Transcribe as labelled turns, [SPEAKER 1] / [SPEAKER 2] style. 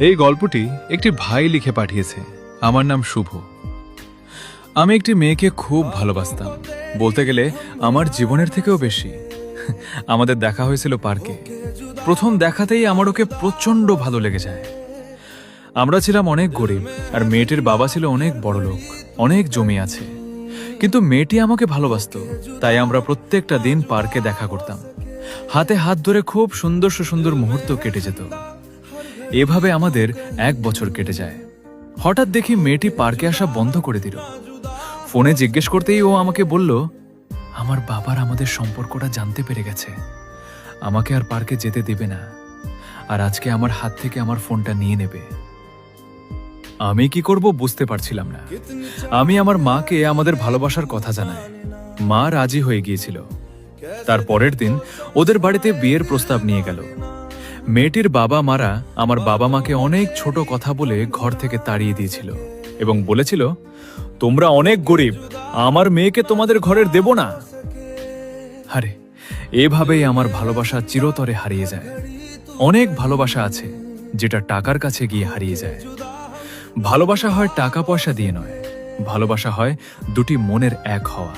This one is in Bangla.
[SPEAKER 1] এই গল্পটি একটি ভাই লিখে পাঠিয়েছে। আমার নাম শুভ। আমি একটি মেয়েকে খুব ভালোবাসতাম, বলতে গেলে আমার জীবনের থেকেও বেশি। আমাদের দেখা হয়েছিল পার্কে। প্রথম দেখাতেই আমার ওকে প্রচন্ড ভালো লেগে যায়। আমরা ছিলাম অনেক গরিব, আর মেয়েটির বাবা ছিল অনেক বড় লোক, অনেক জমি আছে। কিন্তু মেয়েটি আমাকে ভালোবাসতো, তাই আমরা প্রত্যেকটা দিন পার্কে দেখা করতাম। হাতে হাত ধরে খুব সুন্দর সুন্দর মুহূর্ত কেটে যেত। এভাবে আমাদের 1 বছর কেটে যায়। হঠাৎ দেখি মেয়েটি পার্কে আসা বন্ধ করে দিল। ফোনে জিজ্ঞেস করতেই ও আমাকে বলল, আমার বাবার আমাদের সম্পর্কটা জানতে পেরে গেছে, আমাকে আর পার্কে যেতে দেবে না, আর আজকে আমার হাত থেকে আমার ফোনটা নিয়ে নেবে। আমি কি করব বুঝতে পারছিলাম না। আমি আমার মাকে আমাদের ভালোবাসার কথা জানাই। মা রাজি হয়ে গিয়েছিল। তার পরের দিন ওদের বাড়িতে বিয়ের প্রস্তাব নিয়ে গেল। মেয়েটির বাবা মারা আমার বাবা মাকে অনেক ছোট কথা বলে ঘর থেকে তাড়িয়ে দিয়েছিল এবং বলেছিল, তোমরা অনেক গরিব, আমার মেয়েকে তোমাদের ঘরের দেব না। আরে, এভাবেই আমার ভালোবাসা চিরতরে হারিয়ে যায়। অনেক ভালোবাসা আছে যেটা টাকার কাছে গিয়ে হারিয়ে যায়। ভালোবাসা হয় টাকা পয়সা দিয়ে নয়, ভালোবাসা হয় দুটি মনের এক হওয়া।